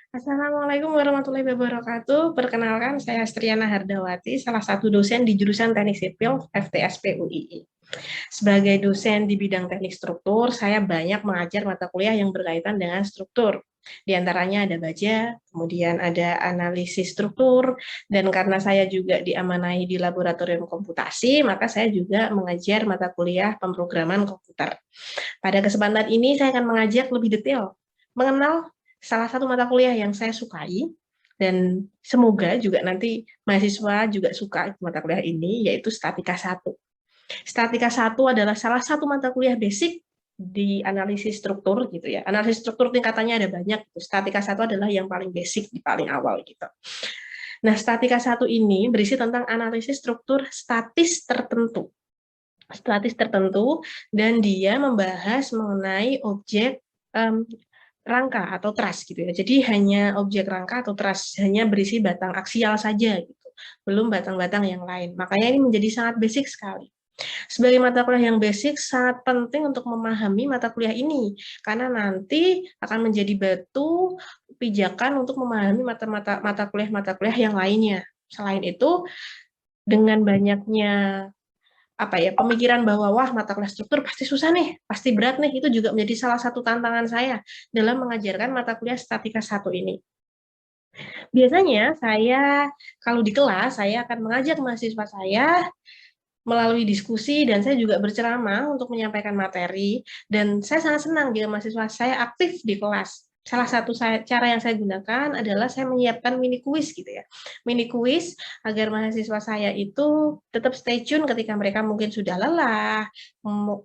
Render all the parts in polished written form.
Assalamualaikum warahmatullahi wabarakatuh. Perkenalkan, saya Astriana Hardawati, salah satu dosen di jurusan Teknik Sipil FTSP UII. Sebagai dosen di bidang teknik struktur, saya banyak mengajar mata kuliah yang berkaitan dengan struktur. Di antaranya ada baja, kemudian ada analisis struktur, dan karena saya juga diamanahi di laboratorium komputasi, maka saya juga mengajar mata kuliah pemrograman komputer. Pada kesempatan ini saya akan mengajak lebih detail mengenal salah satu mata kuliah yang saya sukai dan semoga juga nanti mahasiswa juga suka mata kuliah ini, yaitu Statika 1. Statika 1 adalah salah satu mata kuliah basic di analisis struktur gitu ya. Analisis struktur tingkatannya ada banyak. Statika 1 adalah yang paling basic di paling awal gitu. Nah, Statika 1 ini berisi tentang analisis struktur statis tertentu dan dia membahas mengenai objek rangka atau truss gitu ya. Jadi hanya objek rangka atau truss, hanya berisi batang aksial saja gitu. Belum batang-batang yang lain. Makanya ini menjadi sangat basic sekali. Sebagai mata kuliah yang basic, sangat penting untuk memahami mata kuliah ini, karena nanti akan menjadi batu pijakan untuk memahami mata kuliah yang lainnya. Selain itu, dengan banyaknya pemikiran bahwa wah mata kuliah struktur pasti susah nih, pasti berat nih, itu juga menjadi salah satu tantangan saya dalam mengajarkan mata kuliah Statika 1 ini. Biasanya saya kalau di kelas saya akan mengajak mahasiswa saya melalui diskusi dan saya juga berceramah untuk menyampaikan materi dan saya sangat senang jika mahasiswa saya aktif di kelas. Salah satu cara yang saya gunakan adalah saya menyiapkan mini kuis gitu ya. Mini kuis agar mahasiswa saya itu tetap stay tune ketika mereka mungkin sudah lelah,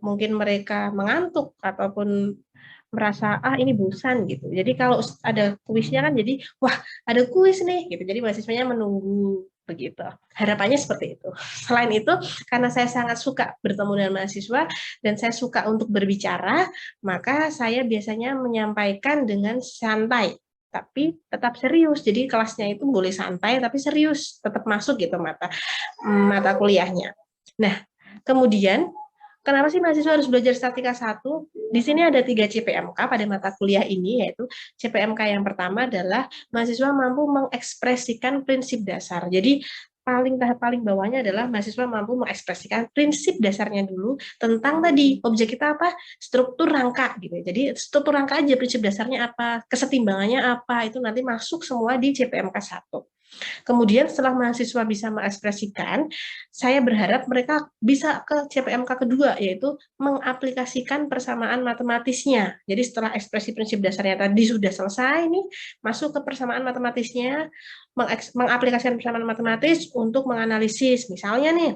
mungkin mereka mengantuk ataupun merasa ini bosan gitu. Jadi kalau ada kuisnya kan jadi wah ada kuis nih gitu. Jadi mahasiswanya menunggu begitu. Harapannya seperti itu. Selain itu, karena saya sangat suka bertemu dengan mahasiswa dan saya suka untuk berbicara, maka saya biasanya menyampaikan dengan santai, tapi tetap serius. Jadi kelasnya itu boleh santai tapi serius, tetap masuk gitu mata kuliahnya. Nah, kemudian kenapa sih mahasiswa harus belajar statika 1? Di sini ada 3 CPMK pada mata kuliah ini, yaitu CPMK yang pertama adalah mahasiswa mampu mengekspresikan prinsip dasar. Jadi tahap paling bawahnya adalah mahasiswa mampu mengekspresikan prinsip dasarnya dulu tentang tadi objek kita apa, struktur rangka gitu. Jadi struktur rangka aja prinsip dasarnya apa, kesetimbangannya apa, itu nanti masuk semua di CPMK 1. Kemudian setelah mahasiswa bisa mengekspresikan, saya berharap mereka bisa ke CPMK kedua, yaitu mengaplikasikan persamaan matematisnya. Jadi setelah ekspresi prinsip dasarnya tadi sudah selesai nih, masuk ke persamaan matematisnya, mengaplikasikan persamaan matematis untuk menganalisis. Misalnya nih,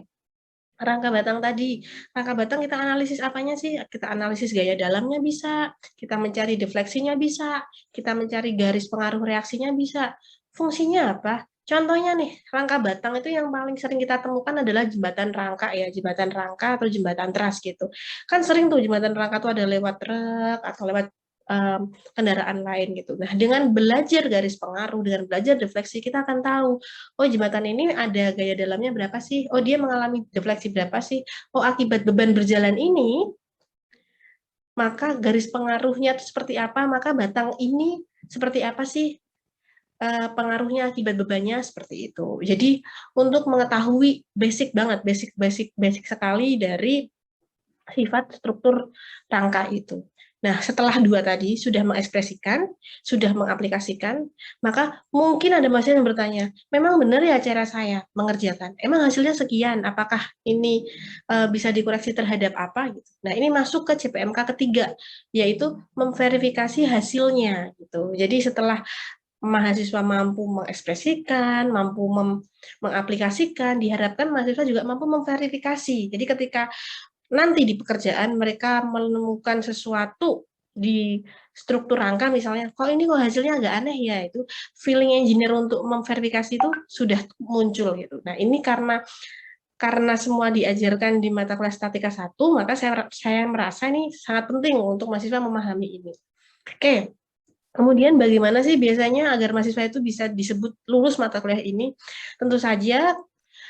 rangka batang tadi. Rangka batang kita analisis apanya sih? Kita analisis gaya dalamnya bisa, kita mencari defleksinya bisa, kita mencari garis pengaruh reaksinya bisa. Fungsinya apa? Contohnya nih, rangka batang itu yang paling sering kita temukan adalah jembatan rangka ya, jembatan rangka atau jembatan truss gitu. Kan sering tuh jembatan rangka tuh ada lewat truk atau lewat kendaraan lain gitu. Nah, dengan belajar garis pengaruh, dengan belajar defleksi, kita akan tahu oh jembatan ini ada gaya dalamnya berapa sih? Oh dia mengalami defleksi berapa sih? Oh akibat beban berjalan ini, maka garis pengaruhnya itu seperti apa? Maka batang ini seperti apa sih pengaruhnya akibat bebannya seperti itu. Jadi untuk mengetahui basic banget, basic sekali dari sifat struktur rangka itu. Nah, setelah dua tadi sudah mengekspresikan, sudah mengaplikasikan, maka mungkin ada mahasiswa yang bertanya, memang benar ya cara saya mengerjakan? Emang hasilnya sekian? Apakah ini bisa dikoreksi terhadap apa? Gitu. Nah, ini masuk ke CPMK ketiga, yaitu memverifikasi hasilnya. Gitu. Jadi setelah mahasiswa mampu mengekspresikan, mampu mengaplikasikan, diharapkan mahasiswa juga mampu memverifikasi. Jadi ketika nanti di pekerjaan mereka menemukan sesuatu di struktur rangka misalnya, kok ini kok hasilnya agak aneh ya, itu feeling engineer untuk memverifikasi itu sudah muncul gitu. Nah ini karena semua diajarkan di mata kelas statika 1, maka saya merasa ini sangat penting untuk mahasiswa memahami ini. Oke, kemudian bagaimana sih biasanya agar mahasiswa itu bisa disebut lulus mata kuliah ini? Tentu saja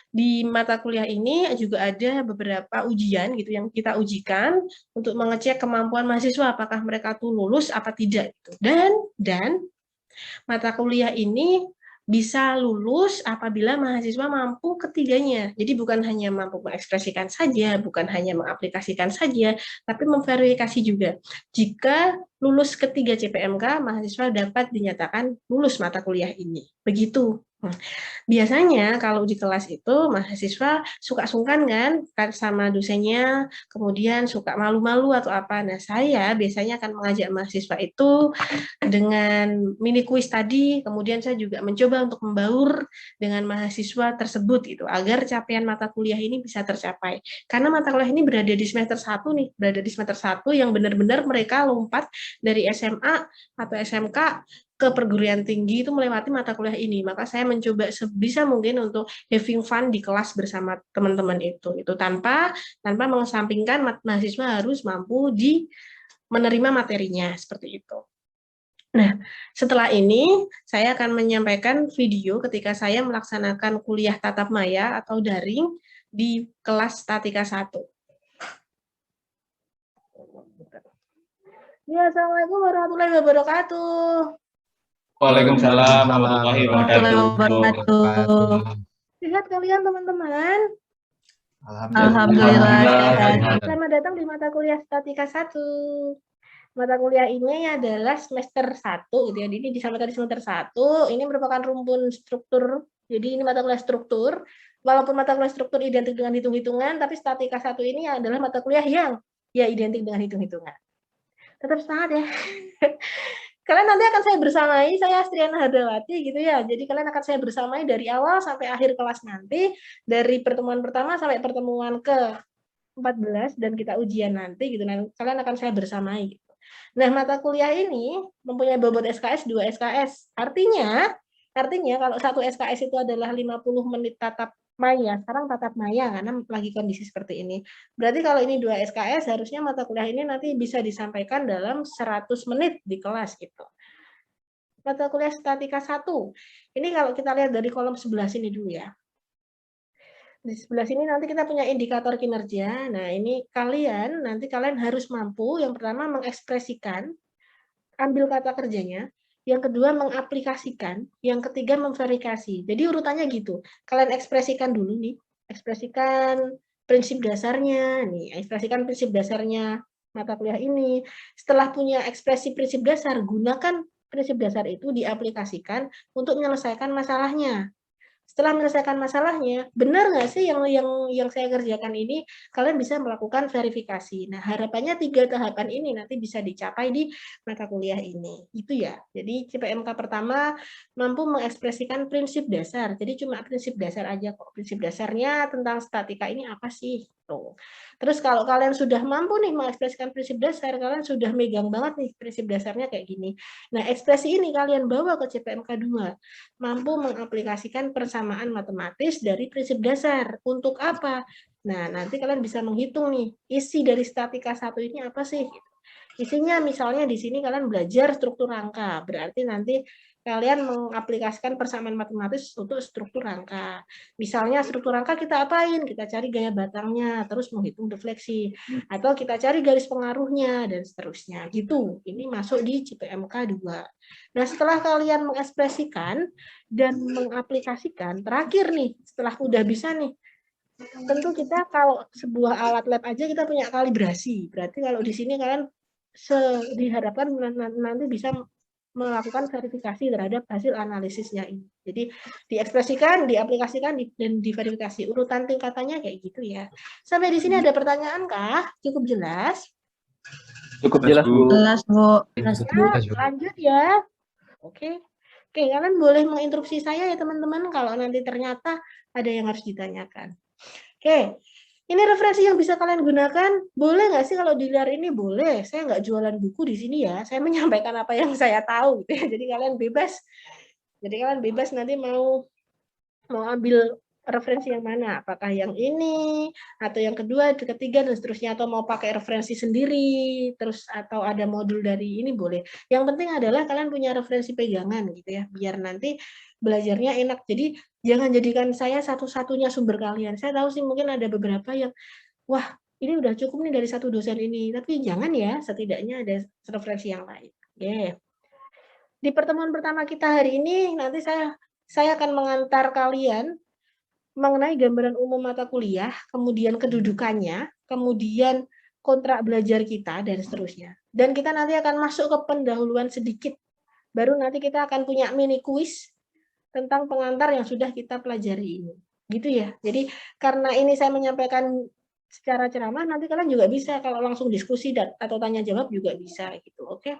di mata kuliah ini juga ada beberapa ujian gitu yang kita ujikan untuk mengecek kemampuan mahasiswa apakah mereka tuh lulus apa tidak gitu. Dan Mata kuliah ini bisa lulus apabila mahasiswa mampu ketiganya. Jadi bukan hanya mampu mengekspresikan saja, bukan hanya mengaplikasikan saja, tapi memverifikasi juga. Jika lulus ketiga CPMK, mahasiswa dapat dinyatakan lulus mata kuliah ini. Begitu. Biasanya kalau di kelas itu mahasiswa suka sungkan kan sama dosennya, kemudian suka malu-malu atau apa. Nah, saya biasanya akan mengajak mahasiswa itu dengan mini kuis tadi, kemudian saya juga mencoba untuk membaur dengan mahasiswa tersebut gitu, agar capaian mata kuliah ini bisa tercapai. Karena mata kuliah ini berada di semester 1 nih, berada di semester 1 yang benar-benar mereka lompat dari SMA atau SMK ke perguruan tinggi itu melewati mata kuliah ini. Maka saya mencoba sebisa mungkin untuk having fun di kelas bersama teman-teman itu tanpa mengesampingkan mahasiswa harus mampu di menerima materinya seperti itu. Nah, setelah ini saya akan menyampaikan video ketika saya melaksanakan kuliah tatap maya atau daring di kelas Statika 1. Ya, Assalamualaikum warahmatullahi wabarakatuh. Waalaikumsalam warahmatullahi wabarakatuh. Sehat kalian teman-teman? Alhamdulillah sehat. Selamat datang di mata kuliah Statika 1. Mata kuliah ini adalah semester 1 gitu ya. Ini disampaikan di semester 1, ini merupakan rumpun struktur. Jadi ini mata kuliah struktur. Walaupun mata kuliah struktur identik dengan hitung-hitungan, tapi Statika 1 ini adalah mata kuliah yang ya identik dengan hitung-hitungan. Tetap semangat ya. Kalian nanti akan saya bersamai, saya Astriana Hardawati gitu ya. Jadi kalian akan saya bersamai dari awal sampai akhir kelas nanti, dari pertemuan pertama sampai pertemuan ke-14 dan kita ujian nanti gitu. Nah, kalian akan saya bersamai gitu. Nah, mata kuliah ini mempunyai bobot SKS 2 SKS. Artinya kalau satu SKS itu adalah 50 menit tatap maya, sekarang tatap maya karena lagi kondisi seperti ini. Berarti kalau ini 2 SKS, harusnya mata kuliah ini nanti bisa disampaikan dalam 100 menit di kelas gitu. Mata kuliah Statika 1. Ini kalau kita lihat dari kolom sebelah sini dulu ya. Di sebelah sini nanti kita punya indikator kinerja. Nah, ini nanti kalian harus mampu yang pertama mengekspresikan, ambil kata kerjanya, yang kedua mengaplikasikan, yang ketiga memverifikasi. Jadi urutannya gitu. Kalian ekspresikan dulu nih, ekspresikan prinsip dasarnya, nih, ekspresikan prinsip dasarnya mata kuliah ini. Setelah punya ekspresi prinsip dasar, gunakan prinsip dasar itu diaplikasikan untuk menyelesaikan masalahnya. Setelah menyelesaikan masalahnya, benar nggak sih yang saya kerjakan ini, kalian bisa melakukan verifikasi. Nah, harapannya 3 tahapan ini nanti bisa dicapai di mata kuliah ini. Itu ya. Jadi CPMK pertama mampu mengekspresikan prinsip dasar. Jadi cuma prinsip dasar aja kok. Prinsip dasarnya tentang statika ini apa sih? Tuh. Terus kalau kalian sudah mampu nih mengekspresikan prinsip dasar, kalian sudah megang banget nih prinsip dasarnya kayak gini. Nah, ekspresi ini kalian bawa ke CPMK 2. Mampu mengaplikasikan persamaan matematis dari prinsip dasar. Untuk apa? Nah, nanti kalian bisa menghitung nih, isi dari statika 1 ini apa sih? Isinya misalnya di sini kalian belajar struktur rangka, berarti nanti kalian mengaplikasikan persamaan matematis untuk struktur rangka. Misalnya struktur rangka kita apain? Kita cari gaya batangnya, terus menghitung defleksi. Atau kita cari garis pengaruhnya, dan seterusnya. Gitu. Ini masuk di CPMK 2. Nah, setelah kalian mengekspresikan dan mengaplikasikan, terakhir nih, setelah udah bisa nih, tentu kita kalau sebuah alat lab aja kita punya kalibrasi. Berarti kalau di sini kalian diharapkan nanti bisa melakukan verifikasi terhadap hasil analisisnya ini. Jadi diekspresikan, diaplikasikan, dan diverifikasi. Urutan tingkatannya kayak gitu ya. Sampai di sini ada pertanyaan kah? Cukup jelas? Cukup jelas, Bu. Jelas, Bu. Lanjut ya. Oke, kalian boleh menginstruksi saya ya teman-teman kalau nanti ternyata ada yang harus ditanyakan. Oke, ini referensi yang bisa kalian gunakan. Boleh nggak sih kalau di luar ini? Boleh. Saya nggak jualan buku di sini ya. Saya menyampaikan apa yang saya tahu. Gitu ya. Jadi kalian bebas. Jadi kalian bebas nanti mau ambil referensi yang mana? Apakah yang ini atau yang kedua, ketiga dan seterusnya, atau mau pakai referensi sendiri, terus atau ada modul dari ini boleh. Yang penting adalah kalian punya referensi pegangan gitu ya, biar nanti belajarnya enak. Jadi jangan jadikan saya satu-satunya sumber kalian. Saya tahu sih mungkin ada beberapa yang wah, ini udah cukup nih dari satu dosen ini, tapi jangan ya, setidaknya ada referensi yang lain. Oke. Di pertemuan pertama kita hari ini, nanti saya akan mengantar kalian mengenai gambaran umum mata kuliah, kemudian kedudukannya, kemudian kontrak belajar kita, dan seterusnya. Dan kita nanti akan masuk ke pendahuluan sedikit. Baru nanti kita akan punya mini quiz tentang pengantar yang sudah kita pelajari ini. Gitu ya. Jadi karena ini saya menyampaikan secara ceramah, nanti kalian juga bisa kalau langsung diskusi atau tanya jawab juga bisa gitu. Oke.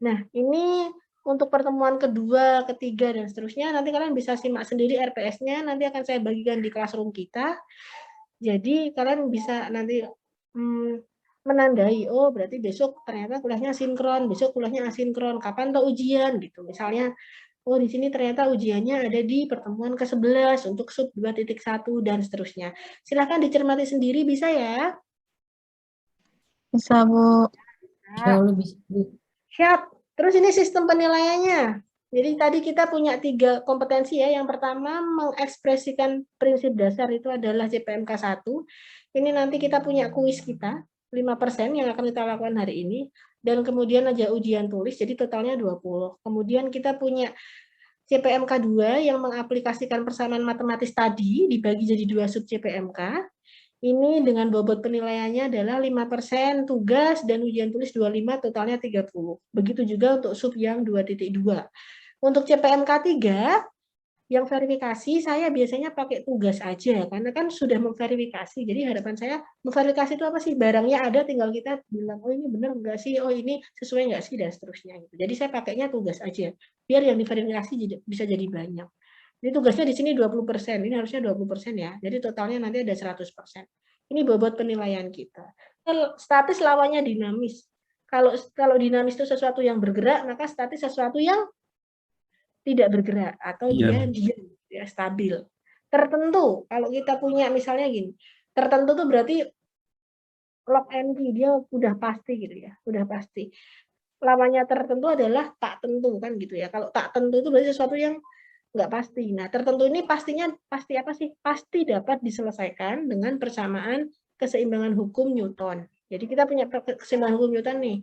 Nah, ini untuk pertemuan kedua, ketiga, dan seterusnya, nanti kalian bisa simak sendiri RPS-nya, nanti akan saya bagikan di classroom kita. Jadi, kalian bisa nanti menandai, oh berarti besok ternyata kuliahnya sinkron, besok kuliahnya asinkron, kapan tuh ujian, gitu. Misalnya, oh di sini ternyata ujiannya ada di pertemuan ke-11 untuk sub 2.1, dan seterusnya. Silahkan dicermati sendiri, bisa ya? Bisa, Bu. Siap. Terus ini sistem penilaiannya. Jadi tadi kita punya 3 kompetensi ya. Yang pertama mengekspresikan prinsip dasar itu adalah CPMK 1. Ini nanti kita punya kuis kita 5% yang akan kita lakukan hari ini, dan kemudian aja ujian tulis, jadi totalnya 20. Kemudian kita punya CPMK 2 yang mengaplikasikan persamaan matematis tadi dibagi jadi 2 sub CPMK. Ini dengan bobot penilaiannya adalah 5% tugas dan ujian tulis 25, totalnya 30. Begitu juga untuk sub yang 2.2. Untuk CPMK 3, yang verifikasi saya biasanya pakai tugas aja, karena kan sudah memverifikasi. Jadi harapan saya, memverifikasi itu apa sih? Barangnya ada, tinggal kita bilang, oh ini benar enggak sih? Oh ini sesuai enggak sih? Dan seterusnya. Jadi saya pakainya tugas aja, biar yang diverifikasi bisa jadi banyak. Jadi tugasnya di sini 20%, ini harusnya 20% ya. Jadi totalnya nanti ada 100%. Ini bobot penilaian kita. Statis lawannya dinamis. Kalau dinamis itu sesuatu yang bergerak, maka statis sesuatu yang tidak bergerak atau dia diam, ya stabil. Tertentu, kalau kita punya misalnya gini, tertentu itu berarti lock and key, dia udah pasti gitu ya, udah pasti. Lawannya tertentu adalah tak tentu kan gitu ya. Kalau tak tentu itu berarti sesuatu yang nggak pasti. Nah, tertentu ini pastinya pasti apa sih? Pasti dapat diselesaikan dengan persamaan keseimbangan hukum Newton. Jadi kita punya keseimbangan hukum Newton nih.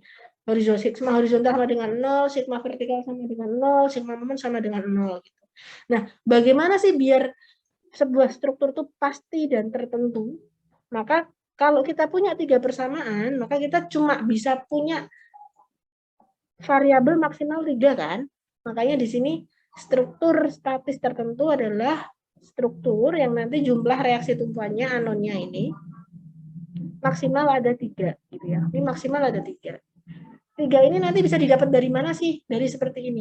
Sigma horizontal sama dengan 0, sigma vertikal sama dengan 0, sigma momen sama dengan 0. Gitu. Nah, bagaimana sih biar sebuah struktur itu pasti dan tertentu? Maka kalau kita punya 3 persamaan, maka kita cuma bisa punya variabel maksimal 3 kan? Makanya di sini struktur statis tertentu adalah struktur yang nanti jumlah reaksi tumpuannya anonnya ini maksimal ada 3 gitu ya. Ini maksimal ada 3. 3 ini nanti bisa didapat dari mana sih? Dari seperti ini.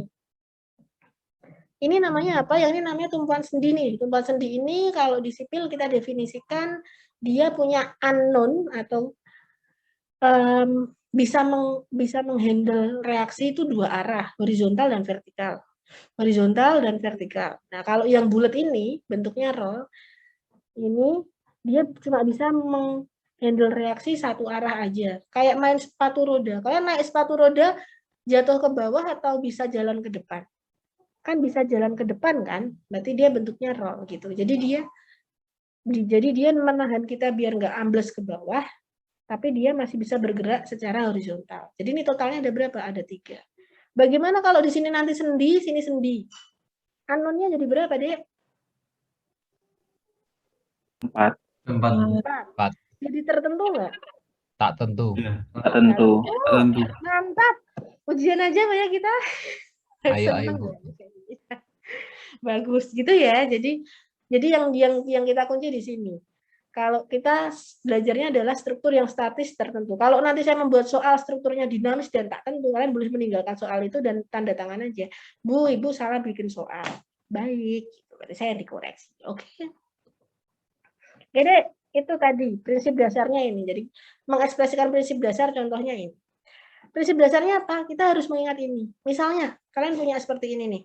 Ini namanya apa? Yang ini namanya tumpuan sendi nih. Tumpuan sendi ini kalau di sipil kita definisikan dia punya unknown atau bisa menghandle reaksi itu 2 arah, horizontal dan vertikal. Horizontal dan vertikal. Nah, kalau yang bulat ini bentuknya roll, ini dia cuma bisa menghandle reaksi 1 arah aja. Kayak main sepatu roda. Kalian naik sepatu roda jatuh ke bawah atau bisa jalan ke depan? Kan bisa jalan ke depan kan? Berarti dia bentuknya roll gitu. Jadi dia menahan kita biar nggak ambles ke bawah, tapi dia masih bisa bergerak secara horizontal. Jadi ini totalnya ada berapa? Ada 3. Bagaimana kalau di sini nanti sendi, sini sendi? Anonnya jadi berapa, Dek? 4. Jadi tertentu nggak? Tak tentu. Tak tentu. Mantap. Ujian aja Pak ya kita. Ayo, Bu. Bagus gitu ya. Jadi yang kita kunci di sini. Kalau kita belajarnya adalah struktur yang statis tertentu. Kalau nanti saya membuat soal strukturnya dinamis dan tak tentu, kalian boleh meninggalkan soal itu dan tanda tangan aja. Bu, Ibu salah bikin soal. Baik, berarti saya dikoreksi. Oke. Jadi itu tadi prinsip dasarnya ini. Jadi mengekspresikan prinsip dasar contohnya ini. Prinsip dasarnya apa? Kita harus mengingat ini. Misalnya, kalian punya seperti ini nih.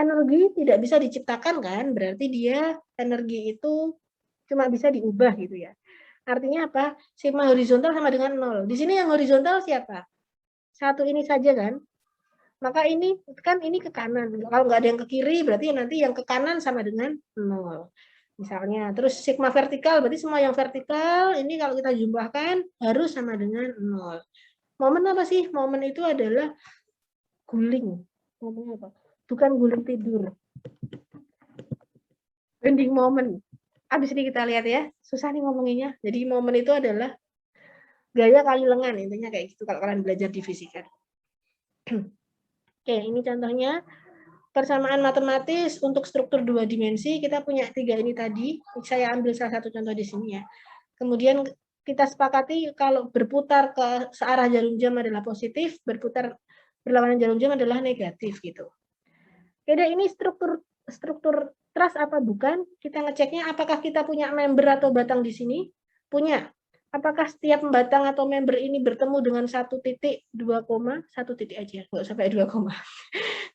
Energi tidak bisa diciptakan kan? Berarti dia energi itu cuma bisa diubah gitu ya. Artinya apa? Sigma horizontal sama dengan 0. Di sini yang horizontal siapa? Satu ini saja kan? Maka ini kan ini ke kanan. Kalau nggak ada yang ke kiri, berarti nanti yang ke kanan sama dengan 0. Misalnya, terus sigma vertikal, berarti semua yang vertikal, ini kalau kita jumlahkan harus sama dengan 0. Momen apa sih? Momen itu adalah guling. Ngomongnya apa? Bukan guling tidur. Bending moment. Abis ini kita lihat ya. Susah nih ngomonginnya. Jadi momen itu adalah gaya kali lengan. Intinya kayak gitu kalau kalian belajar di fisika. Oke, ini contohnya. Persamaan matematis untuk struktur 2 dimensi, kita punya 3 ini tadi. Saya ambil salah satu contoh di sini ya. Kemudian kita sepakati kalau berputar ke searah jarum jam adalah positif, berputar berlawanan jarum jam adalah negatif gitu. Oke, ini struktur truss apa bukan? Kita ngeceknya apakah kita punya member atau batang di sini? Punya. Apakah setiap batang atau member ini bertemu dengan 1 titik, 2 koma, 1 titik aja, nggak sampai 2 koma.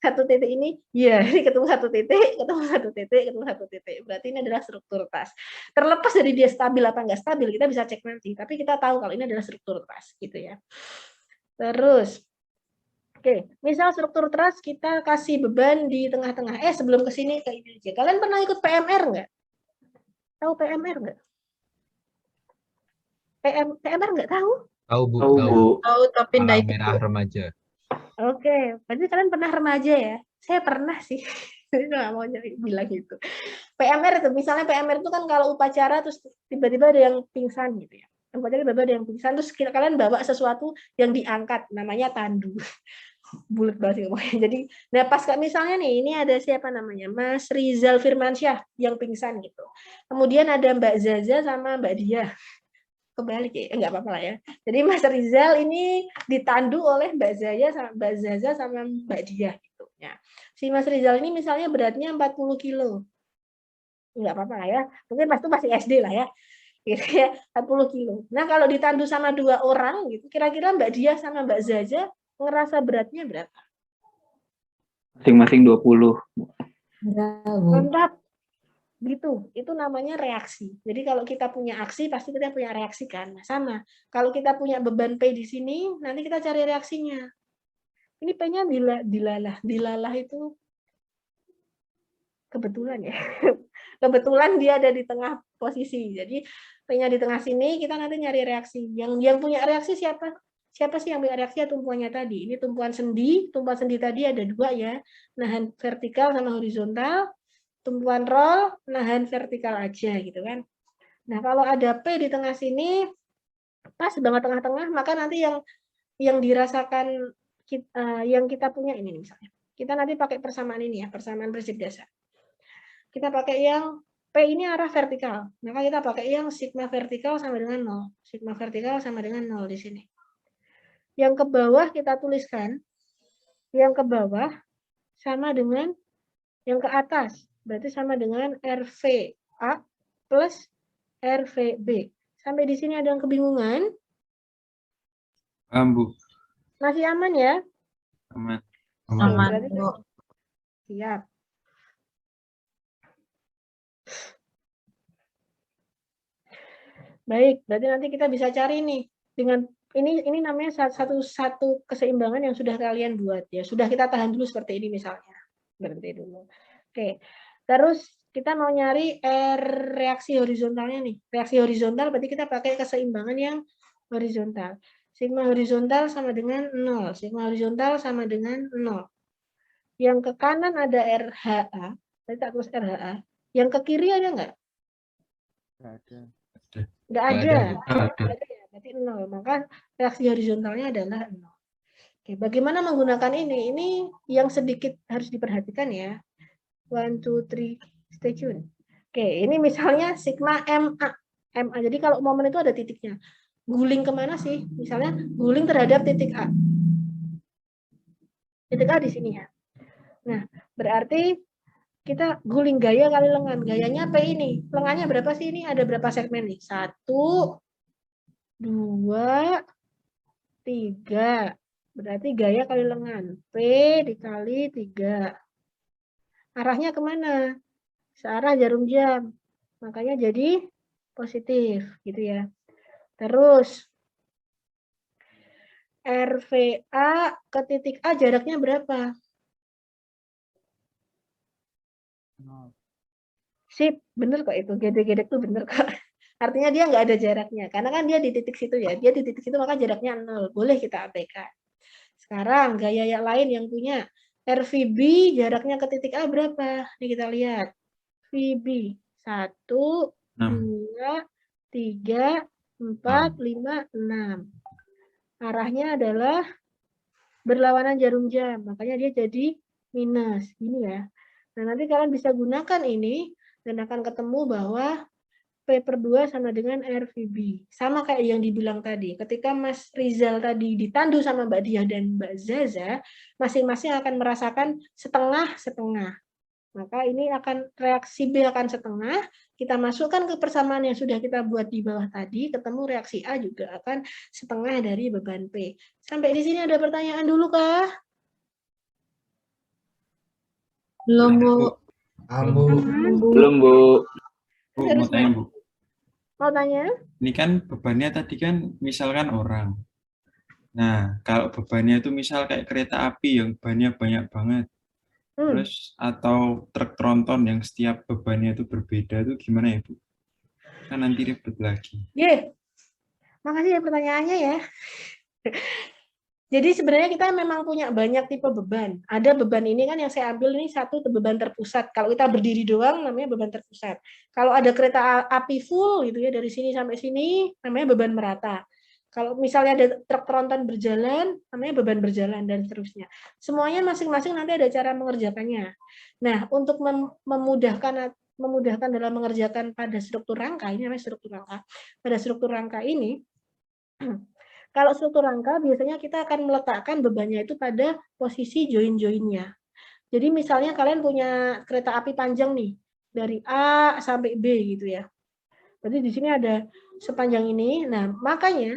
1 titik ini, ya, ini ketemu 1 titik, ketemu 1 titik, ketemu 1 titik. Berarti ini adalah struktur truss. Terlepas dari dia stabil apa nggak stabil, kita bisa cek nanti. Tapi kita tahu kalau ini adalah struktur truss, gitu ya. Terus, oke, misal struktur truss kita kasih beban di tengah-tengah. Sebelum ke sini ke ini aja. Kalian pernah ikut PMR nggak? Tahu PMR nggak? PMR nggak tahu? Tahu Bu, Tahu, tahu. Bu. Tahu tapi Palang nggak ikut. merah remaja. Oke, berarti kalian pernah remaja ya? Saya pernah sih. Saya nggak mau bilang gitu. PMR itu, misalnya PMR itu kan kalau upacara terus tiba-tiba ada yang pingsan gitu ya. Upacara tiba-tiba ada yang pingsan, terus kalian bawa sesuatu yang diangkat, namanya tandu. Bulat banget ngomongnya. Jadi, nah pas misalnya nih, ini ada siapa namanya? Mas Rizal Firmansyah yang pingsan gitu. Kemudian ada Mbak Zaza sama Mbak Diah. Kebalik ya, enggak apa-apa lah ya. Jadi Mas Rizal ini ditandu oleh Mbak Zaza sama Mbak Diah gitu. Ya. Si Mas Rizal ini misalnya beratnya 40 kilo. Enggak apa-apa lah ya. Mungkin Mas itu masih SD lah ya. Gitu ya, 40 kilo. Nah, kalau ditandu sama 2 orang gitu, kira-kira Mbak Diah sama Mbak Zaza ngerasa beratnya berapa? Masing-masing 20. Mantap. Gitu, itu namanya reaksi. Jadi kalau kita punya aksi, pasti kita punya reaksi kan. Nah, sama. Kalau kita punya beban P di sini, nanti kita cari reaksinya. Ini P-nya dilalah itu kebetulan ya. Kebetulan dia ada di tengah posisi. Jadi P-nya di tengah sini, kita nanti nyari reaksi. Yang punya reaksi siapa? Siapa sih yang punya reaksi? Tumpuannya tadi. Ini tumpuan sendi. Tumpuan sendi tadi ada 2 ya. Nahan vertikal sama horizontal. Tumpuan roll, nahan vertikal aja gitu kan. Nah, kalau ada P di tengah sini, pas banget tengah-tengah, maka nanti yang dirasakan yang kita punya ini misalnya. Kita nanti pakai persamaan ini ya, persamaan prinsip dasar. Kita pakai yang P ini arah vertikal. Maka kita pakai yang sigma vertikal sama dengan 0. Sigma vertikal sama dengan 0 di sini. Yang ke bawah kita tuliskan, yang ke bawah sama dengan yang ke atas. Berarti sama dengan RVA plus RVB. Sampai di sini ada yang kebingungan? Bu. Masih aman ya? Aman. Aman, Berarti Bu. siap. Baik, berarti nanti kita bisa cari nih dengan ini namanya satu keseimbangan yang sudah kalian buat ya. Sudah kita tahan dulu seperti ini misalnya. Berhenti dulu. Oke. Terus kita mau nyari reaksi horizontalnya nih. Reaksi horizontal berarti kita pakai keseimbangan yang horizontal. Sigma horizontal sama dengan 0. Sigma horizontal sama dengan 0. Yang ke kanan ada RHA. Tadi tak tulis RHA. Yang ke kiri ada nggak? Nggak ada. Nggak ada. Berarti 0. Maka reaksi horizontalnya adalah 0. Oke, bagaimana menggunakan ini? Ini yang sedikit harus diperhatikan ya. 1, 2, 3, stay tune. Oke, ini misalnya sigma MA. MA. Jadi kalau momen itu ada titiknya. Guling kemana sih? Misalnya guling terhadap titik A. Titik A di sini ya. Nah, berarti kita guling gaya kali lengan. Gayanya P ini. Lengannya berapa sih ini? Ada berapa segmen nih? 1, 2, 3. Berarti gaya kali lengan. P dikali 3. Arahnya kemana? Searah jarum jam. Makanya jadi positif. Gitu ya. Terus RVA ke titik A jaraknya berapa? Sip, bener kok itu. Gedek-gedek tuh bener kok. Artinya dia nggak ada jaraknya. Karena kan dia di titik situ ya. Dia di titik situ maka jaraknya 0. Boleh kita abaikan. Sekarang gaya yang lain yang punya. RVB jaraknya ke titik A berapa? Ini kita lihat. VB 1, 2, 3, 4, 5, 6. Arahnya adalah berlawanan jarum jam. Makanya dia jadi minus. Ini ya. Nah, nanti kalian bisa gunakan ini dan akan ketemu bahwa P/2 sama dengan RVB. Sama kayak yang dibilang tadi. Ketika Mas Rizal tadi ditandu sama Mbak Diah dan Mbak Zaza, masing-masing akan merasakan setengah-setengah. Maka ini akan reaksi B akan setengah, kita masukkan ke persamaan yang sudah kita buat di bawah tadi, ketemu reaksi A juga akan setengah dari beban P. Sampai di sini ada pertanyaan dulu kah? Belum, Bu. Belum, Bu. Bu, mau tanya, Bu. Mau tanya? Ini kan bebannya tadi kan misalkan orang. Nah, kalau bebannya itu misal kayak kereta api yang bebannya banyak banget. Terus atau truk tronton yang setiap bebannya itu berbeda itu gimana ya, Bu? Kan nanti ribet lagi. Makasih ya pertanyaannya ya. Jadi sebenarnya kita memang punya banyak tipe beban. Ada beban ini kan yang saya ambil ini satu beban terpusat. Kalau kita berdiri doang namanya beban terpusat. Kalau ada kereta api full gitu ya dari sini sampai sini namanya beban merata. Kalau misalnya ada truk tronton berjalan namanya beban berjalan dan seterusnya. Semuanya masing-masing nanti ada cara mengerjakannya. Nah, untuk memudahkan dalam mengerjakan pada struktur rangka, ini namanya struktur rangka. Pada struktur rangka ini kalau struktur rangka biasanya kita akan meletakkan bebannya itu pada posisi join-joinnya. Jadi misalnya kalian punya kereta api panjang nih, dari A sampai B gitu ya. Berarti di sini ada sepanjang ini. Nah, makanya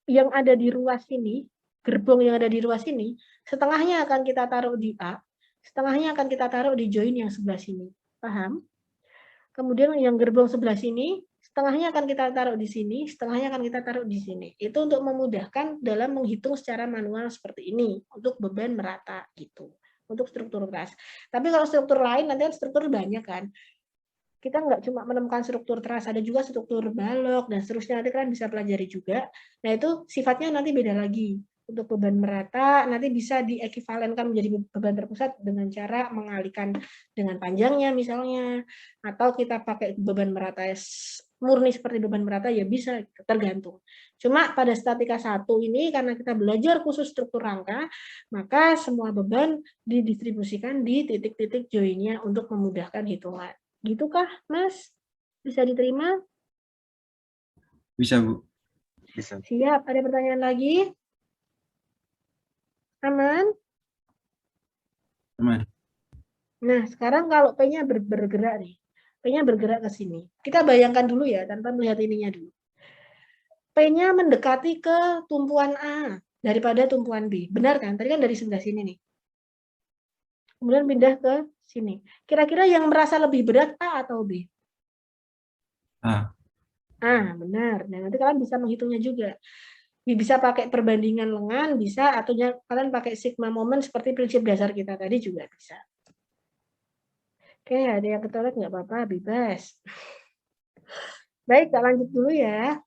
yang ada di ruas ini, gerbong yang ada di ruas ini, setengahnya akan kita taruh di A, setengahnya akan kita taruh di join yang sebelah sini. Paham? Kemudian yang gerbong sebelah sini, setengahnya akan kita taruh di sini, setengahnya akan kita taruh di sini. Itu untuk memudahkan dalam menghitung secara manual seperti ini, untuk beban merata gitu, untuk struktur teras. Tapi kalau struktur lain, nanti kan struktur banyak kan. Kita nggak cuma menemukan struktur teras, ada juga struktur balok, dan seterusnya, nanti kalian bisa pelajari juga. Nah itu sifatnya nanti beda lagi. Untuk beban merata, nanti bisa diekivalenkan menjadi beban terpusat dengan cara mengalihkan dengan panjangnya misalnya, atau kita pakai beban merata murni seperti beban merata, ya bisa, tergantung. Cuma pada statika 1 ini, karena kita belajar khusus struktur rangka, maka semua beban didistribusikan di titik-titik joinnya untuk memudahkan hitungan. Gitukah, Mas? Bisa diterima? Bisa, Bu. Bisa. Siap. Ada pertanyaan lagi? Aman? Aman. Nah, sekarang kalau P-nya bergerak nih. P-nya bergerak ke sini. Kita bayangkan dulu ya, tanpa melihat ininya dulu. P-nya mendekati ke tumpuan A daripada tumpuan B. Benar kan? Tadi kan dari sebelah sini nih. Kemudian pindah ke sini. Kira-kira yang merasa lebih berat A atau B? A. Benar. Nah, nanti kalian bisa menghitungnya juga. Bisa pakai perbandingan lengan, bisa, atau kalian pakai sigma moment seperti prinsip dasar kita tadi juga bisa. Oke, ada yang ke toilet nggak apa-apa, bebas. Baik, kita lanjut dulu ya.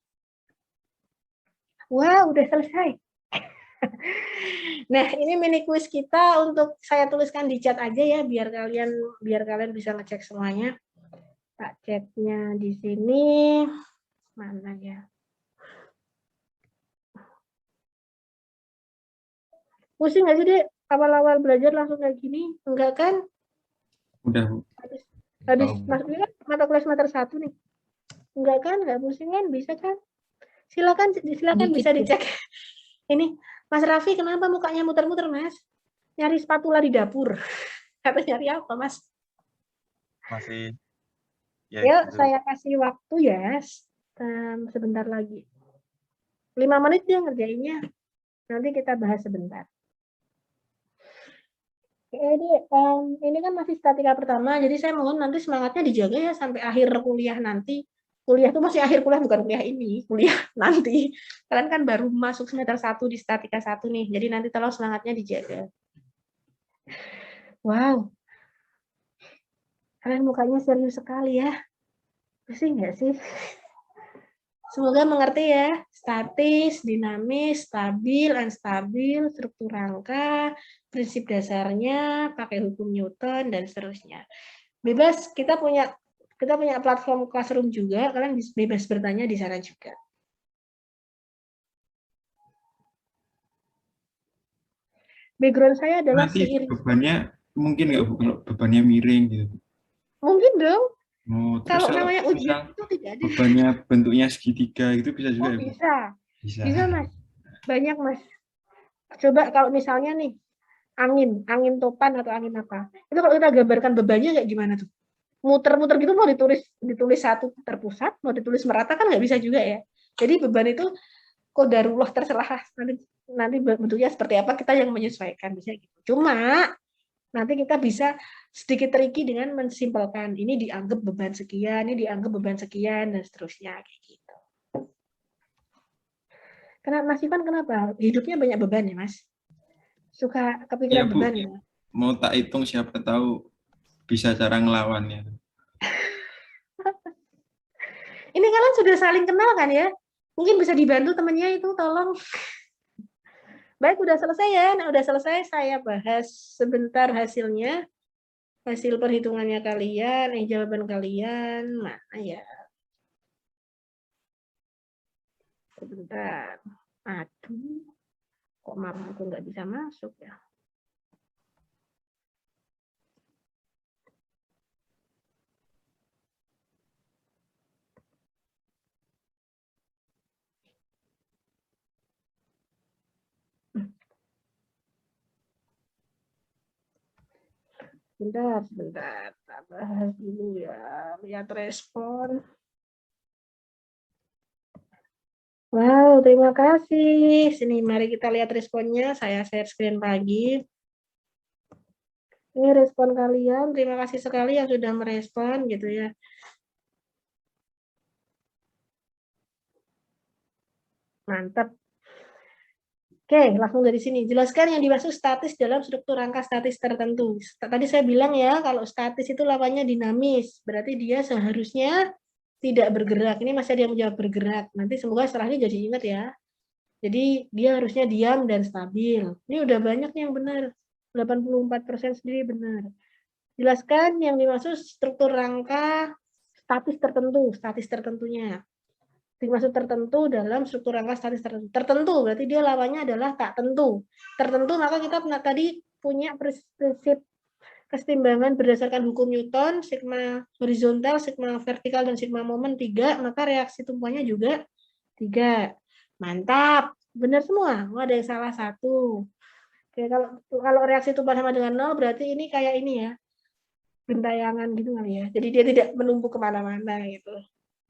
Wah, udah selesai. Nah, ini mini quiz kita untuk saya tuliskan di chat aja ya, biar kalian bisa ngecek semuanya. Tak chatnya di sini. Mana ya? Pusing nggak sih, Dek? Awal-awal belajar langsung kayak gini? Enggak kan? Udah, Bu. Habis masuknya kan mata kuliah semester 1 nih. Enggak kan? Enggak pusing kan? Bisa kan? Silakan bisa dicek. Ini, Mas Raffi kenapa mukanya muter-muter, Mas? Nyari spatula di dapur. Atau nyari apa, Mas? Masih. Ya, Yuk, gitu. saya kasih waktu ya. Sebentar lagi. 5 menit dia ngerjainnya. Nanti kita bahas sebentar. Ini kan masih statika pertama, jadi saya mohon nanti semangatnya dijaga ya sampai akhir kuliah nanti. Kuliah itu masih akhir kuliah, bukan kuliah ini, kuliah nanti. Kalian kan baru masuk semester 1 di statika 1 nih, jadi nanti tolong semangatnya dijaga. Wow, kalian mukanya serius sekali ya. Pusing nggak sih? Semoga mengerti ya, statis, dinamis, stabil, unstabil, struktur rangka, prinsip dasarnya, pakai hukum Newton, dan seterusnya. Bebas, kita punya platform classroom juga, kalian bebas bertanya di sana juga. Background saya adalah Nanti seiring. bebannya mungkin nggak Bu kalau bebannya miring gitu? Mungkin dong. Oh, terus Kalau namanya ujian misal itu tidak ada. bebannya bentuknya segitiga gitu bisa juga Oh, ya Bu? bisa. Bisa. Bisa, Mas. Banyak, Mas. Coba kalau misalnya nih, angin topan atau angin apa. Itu kalau kita gambarkan bebannya kayak gimana tuh? Muter-muter gitu, mau ditulis satu terpusat, mau ditulis merata kan nggak bisa juga ya. Jadi beban itu qadarullah terserah nanti bentuknya seperti apa kita yang menyesuaikan bisa gitu. Cuma nanti kita bisa sedikit tricky dengan mensimpelkan. Ini dianggap beban sekian, ini dianggap beban sekian, dan seterusnya kayak gitu. Kenapa Mas Ivan kenapa? Hidupnya banyak beban ya Mas? Suka kepikiran Iya Bu, beban ya? mau tak hitung siapa tahu bisa cara ngelawannya. Ini kalian sudah saling kenal kan ya? Mungkin bisa dibantu temannya itu, tolong. Baik, udah selesai ya. Nah, udah selesai saya bahas sebentar hasilnya. Hasil perhitungannya kalian, jawaban kalian. Mana ya? Sebentar. Aduh. Kok mapku nggak bisa masuk ya? Sebentar. Kita bahas dulu ya. Lihat respon. Wow, terima kasih. Sini, mari kita lihat responnya. Saya share screen lagi. Ini respon kalian. Terima kasih sekali yang sudah merespon gitu ya. Mantap. Oke, langsung dari sini. Jelaskan yang dimaksud statis dalam struktur rangka statis tertentu. Tadi saya bilang ya, kalau statis itu lawannya dinamis. Berarti dia seharusnya tidak bergerak. Ini masih ada yang menjawab bergerak. Nanti semoga setelahnya jadi ingat ya. Jadi dia harusnya diam dan stabil. Ini udah banyak yang benar. 84% sendiri benar. Jelaskan yang dimaksud struktur rangka statis tertentunya. Dimaksud tertentu dalam struktur rangka statis tertentu. Tertentu berarti dia lawannya adalah tak tentu. Tertentu maka kita tadi punya prinsip kesetimbangan berdasarkan hukum Newton, sigma horizontal, sigma vertikal, dan sigma momen 3, maka reaksi tumpuannya juga 3. Mantap, benar semua. Oh, ada yang salah satu. Oke, kalau reaksi tumpah sama dengan 0 berarti ini kayak ini ya, gentayangan gitu kali ya. Jadi dia tidak menumpuk kemana-mana gitu.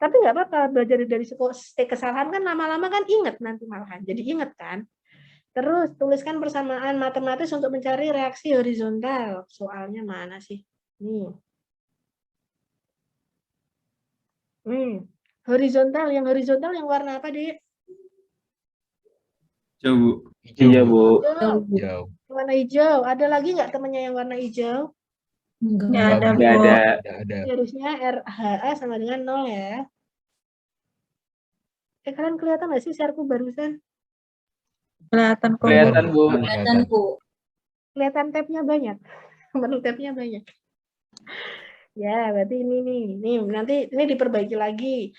Tapi nggak apa-apa, belajar dari kesalahan kan lama-lama kan ingat nanti malahan. Jadi ingat kan. Terus tuliskan persamaan matematis untuk mencari reaksi horizontal. Soalnya mana sih? Nih. Horizontal yang warna apa, Dik? Hijau Bu. Iya Bu. Jauh. Warna hijau. Ada lagi nggak temannya yang warna hijau? Nggak ada. Ada. Harusnya RHA sama dengan 0 ya. Kalian kelihatan nggak sih shareku barusan? Kelihatan kok. Kelihatan Bu. Kelihatan. Kelihatan tabnya banyak. Menu tabnya banyak. Ya, berarti ini nih. Nih, nanti ini diperbaiki lagi.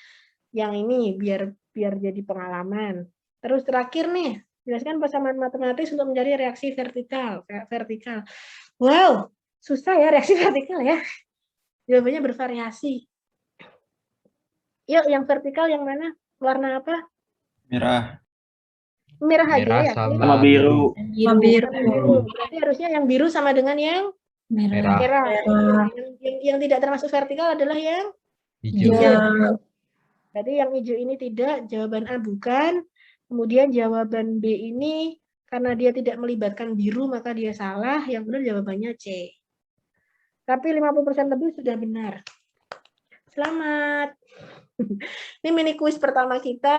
Yang ini biar jadi pengalaman. Terus terakhir nih, jelaskan persamaan matematis untuk mencari reaksi vertikal. Wow, susah ya reaksi vertikal ya. Jawabannya bervariasi. Yuk, yang vertikal yang mana? Warna apa? Merah. Merah aja Merah ya. sama biru. Biru. Berarti harusnya yang biru sama dengan yang merah. merah. Yang tidak termasuk vertikal adalah yang Hijau. Berarti yang hijau ini tidak, jawaban A bukan. Kemudian jawaban B ini karena dia tidak melibatkan biru maka dia salah. Yang benar jawabannya C. Tapi 50% lebih sudah benar. Selamat. Ini mini kuis pertama kita.